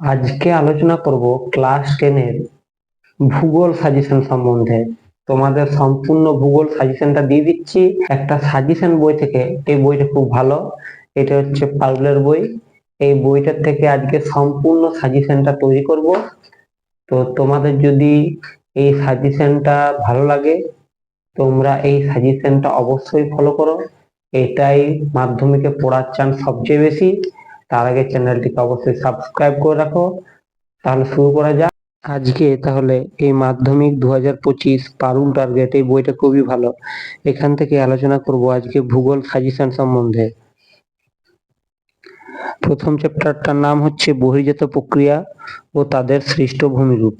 আজকে আলোচনা করব ক্লাস 10 এর ভূগোল সাজেশন সম্বন্ধে। তোমাদের সম্পূর্ণ ভূগোল সাজেশনটা দিয়ে দিচ্ছি একটা সাজেশন বই থেকে। এই বইটা খুব ভালো, এটা হচ্ছে পারুলের বই। এই বইটার থেকে আজকে সম্পূর্ণ সাজেশনটা তৈরি করব। তো তোমাদের যদি এই সাজেশনটা ভালো লাগে, তোমরা এই সাজেশনটা অবশ্যই ফলো করো। এটাই মাধ্যমিকে পড়ার চান্স সবচেয়ে বেশি। তার আগে চ্যানেলটিকে অবশ্যই সাবস্ক্রাইব করে রাখো। তাহলে শুরু করা যাক আজকে। তাহলে এই মাধ্যমিক 2025 পারুল টার্গেট এই বইটা খুবই ভালো। এখান থেকে আলোচনা করব আজকে ভূগোল সাজেশন সম্বন্ধে। প্রথম চ্যাপ্টারটার নাম হচ্ছে বহির্জাত প্রক্রিয়া ও তাদের সৃষ্ট ভূমিরূপ।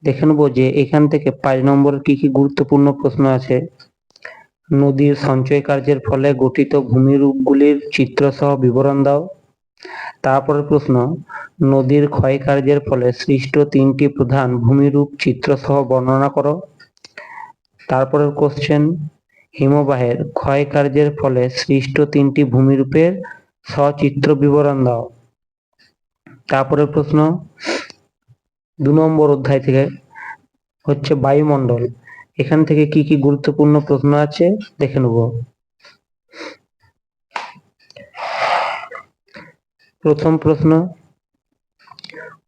দেখে নেবো যে এখান থেকে 5 নম্বরের কি কি গুরুত্বপূর্ণ প্রশ্ন আছে। নদীর সঞ্চয় কার্যের ফলে গঠিত ভূমিরূপগুলির চিত্র সহ বিবরণ দাও। তারপরের প্রশ্ন, নদীর ক্ষয় কার্যের ফলে সৃষ্ট 3টি প্রধান ভূমিরূপ চিত্র সহ বর্ণনা করো। তারপরের কোশ্চেন, হিমবাহের ক্ষয় কার্যের ফলে সৃষ্ট 3টি ভূমিরূপের সচিত্র বিবরণ দাও। তারপরের প্রশ্ন 2 নম্বর অধ্যায় থেকে হচ্ছে বায়ুমণ্ডল। এখান থেকে কি কি গুরুত্বপূর্ণ প্রশ্ন আছে দেখে নেব। প্রথম প্রশ্ন,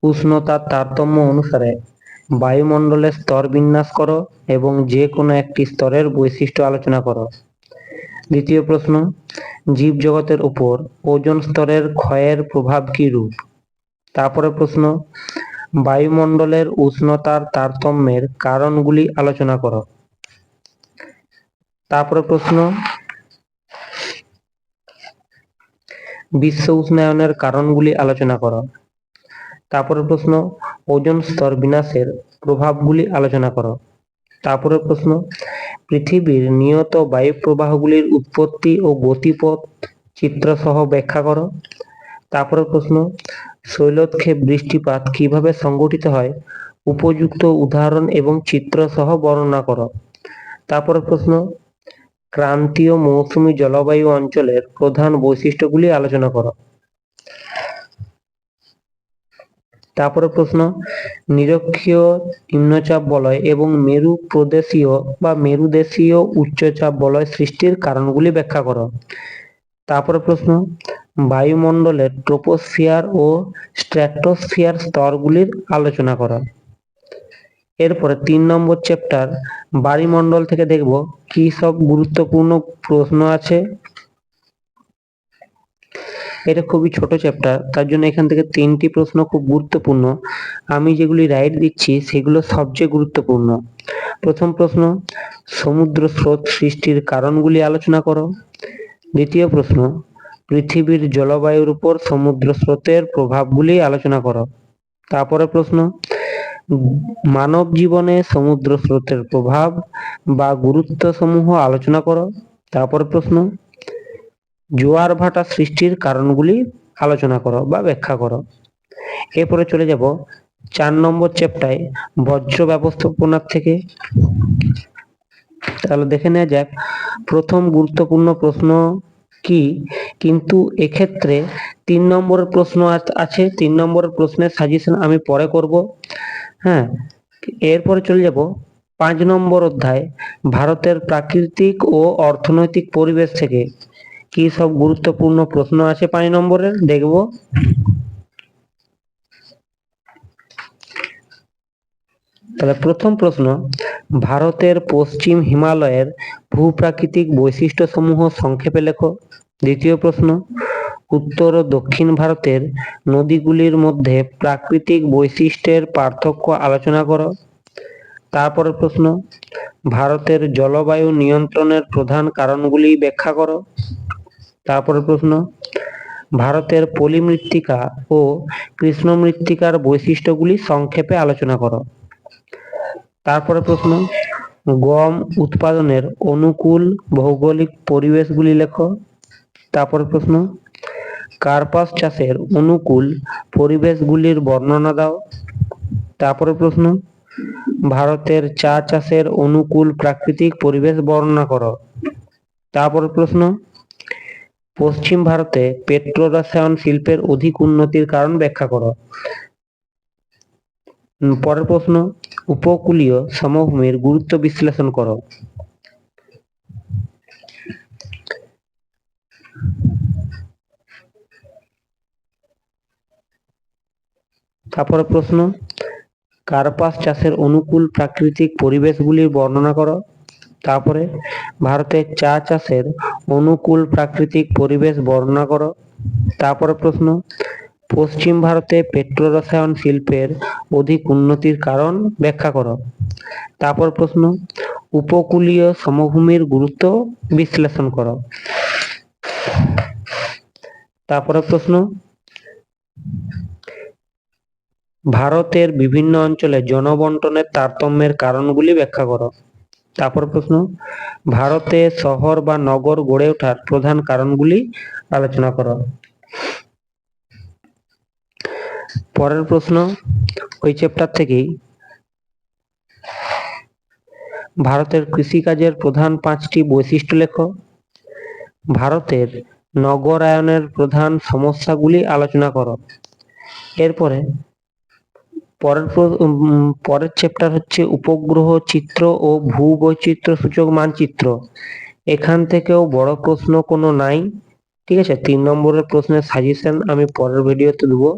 উষ্ণতার তারতম্য অনুসারে বায়ুমণ্ডলের স্তর বিন্যাস করো এবং যে কোনো একটি স্তরের বৈশিষ্ট্য আলোচনা করো। দ্বিতীয় প্রশ্ন, জীবজগতের উপর ওজোন স্তরের ক্ষয়ের প্রভাব কি রূপ। তারপরে প্রশ্ন, বায়ুমণ্ডলের উষ্ণতার তারতম্যের কারণগুলি আলোচনা করো। তারপরে প্রশ্ন, বিশ্ব উষ্ণায়নের কারণগুলি আলোচনা করো। তারপরে প্রশ্ন, ওজোন স্তর বিন্যাসের প্রভাবগুলি আলোচনা করো। তারপরে প্রশ্ন, পৃথিবীর নিয়ত বায়ু প্রবাহগুলির উৎপত্তি ও গতিপথ চিত্র সহ ব্যাখ্যা করো। তারপরে প্রশ্ন, শৈলক্ষে বৃষ্টিপাত কিভাবে সংঘটিত হয়, উপযুক্ত উদাহরণ এবং চিত্র সহ বর্ণনা করো। তারপরে প্রশ্ন, ক্রান্তীয় মৌসুমী জলবায়ু অঞ্চলের প্রধান বৈশিষ্ট্যগুলি আলোচনা করো। তারপরে প্রশ্ন, নিরক্ষীয় নিম্নচাপ বলয় এবং মেরু প্রদেশীয় বা মেরুদেশীয় উচ্চচাপ বলয় সৃষ্টির কারণগুলি ব্যাখ্যা করো। তারপরে প্রশ্ন, বায়ুমণ্ডলের ট্রপোস্ফিয়ার ও স্ট্র্যাটোস্ফিয়ার স্তরগুলির আলোচনা করো। এরপরে 3 নম্বর চ্যাপ্টার বায়ুমণ্ডল থেকে দেখব কি সব গুরুত্বপূর্ণ প্রশ্ন আছে। এটা খুবই ছোট চ্যাপ্টার, তার জন্য এখান থেকে 3টি প্রশ্ন খুব গুরুত্বপূর্ণ। আমি যেগুলি রাইট দিচ্ছি সেগুলো সবচেয়ে গুরুত্বপূর্ণ। প্রথম প্রশ্ন, সমুদ্র স্রোত সৃষ্টির কারণগুলি আলোচনা করো। দ্বিতীয় প্রশ্ন, পৃথিবীর জলবায়ুর উপর সমুদ্র স্রোতের প্রভাবগুলি আলোচনা করো। তারপরে প্রশ্ন, মানব জীবনে সমুদ্র স্রোতের প্রভাব বা গুরুত্ব সমূহ আলোচনা করো। তারপরে প্রশ্ন, জোয়ার ভাটা সৃষ্টির কারণগুলি আলোচনা করো বা ব্যাখ্যা করো। এরপরে চলে যাব 4 নম্বর চ্যাপ্টারে বজ্র ব্যবস্থাপনার থেকে। তাহলে দেখে নেওয়া যাক প্রথম গুরুত্বপূর্ণ প্রশ্ন কি, কিন্তু এক্ষেত্রে 3 নম্বরের প্রশ্ন আছে। 3 নম্বরের প্রশ্নের সাজেশন আমি পরে করব। হ্যাঁ, এরপরে চলে যাব 5 নম্বর অধ্যায় ভারতের প্রাকৃতিক ও অর্থনৈতিক পরিবেশ থেকে কি সব গুরুত্বপূর্ণ প্রশ্ন আছে 5 নম্বরের দেখব। তাহলে প্রথম প্রশ্ন, ভারতের পশ্চিম হিমালয়ের ভূপ্রাকৃতিক বৈশিষ্ট্য সমূহ সংক্ষেপে লেখো। দ্বিতীয় প্রশ্ন, উত্তর ও দক্ষিণ ভারতের নদীগুলির মধ্যে প্রাকৃতিক বৈশিষ্ট্যের পার্থক্য আলোচনা করো। তারপরে প্রশ্ন, ভারতের জলবায়ু নিয়ন্ত্রণের প্রধান কারণগুলি ব্যাখ্যা করো। তারপরে প্রশ্ন, ভারতের পলিমৃত্তিকা ও কৃষ্ণ মৃত্তিকার বৈশিষ্ট্যগুলি সংক্ষেপে আলোচনা করো। তারপরে প্রশ্ন, গম উৎপাদনের অনুকূল ভৌগোলিক পরিবেশগুলি লেখো। তারপরে প্রশ্ন, কার্পাস চাষের অনুকূল পরিবেশগুলির বর্ণনা দাও। তারপরে প্রশ্ন, ভারতের চা চাষের অনুকূল প্রাকৃতিক পরিবেশ বর্ণনা করো। তারপরে প্রশ্ন, পশ্চিম ভারতে পেট্রো রসায়ন শিল্পের অধিক উন্নতির কারণ ব্যাখ্যা করো। পরের প্রশ্ন, উপকূলীয় সমভূমির গুরুত্ব বিশ্লেষণ করো। তারপরে প্রশ্ন, কার্পাস চাষের অনুকূল প্রাকৃতিক পরিবেশগুলির বর্ণনা করো। তারপরে ভারতের চা চাষের অনুকূল প্রাকৃতিক পরিবেশ বর্ণনা করো। তারপরে প্রশ্ন, পশ্চিম ভারতে পেট্রোরসায়ন শিল্পের অধিক উন্নতির কারণ ব্যাখ্যা করো। তারপর প্রশ্ন, উপকূলীয় সমভূমির গুরুত্ব বিশ্লেষণ করো। তারপরে প্রশ্ন, ভারতের বিভিন্ন অঞ্চলে জনবন্টনের তারতম্যের কারণগুলি ব্যাখ্যা করো। তারপর প্রশ্ন, ভারতে শহর বা নগর গড়ে ওঠার প্রধান কারণগুলি আলোচনা করো। পরের প্রশ্ন, ওই চ্যাপ্টার থেকেই, ভারতের কৃষিকাজের প্রধান 5টি বৈশিষ্ট্য লেখো। ভারতের নগরায়নের প্রধান সমস্যাগুলি আলোচনা করো। এরপরে পরের চ্যাপ্টার হচ্ছে উপগ্রহ চিত্র ও ভূবৈচিত্র্য সূচক মানচিত্র। এখান থেকেও বড় প্রশ্ন কোনো নাই, ঠিক আছে। 3 নম্বরের প্রশ্নের সাজেশন আমি পরের ভিডিওতে দেবো।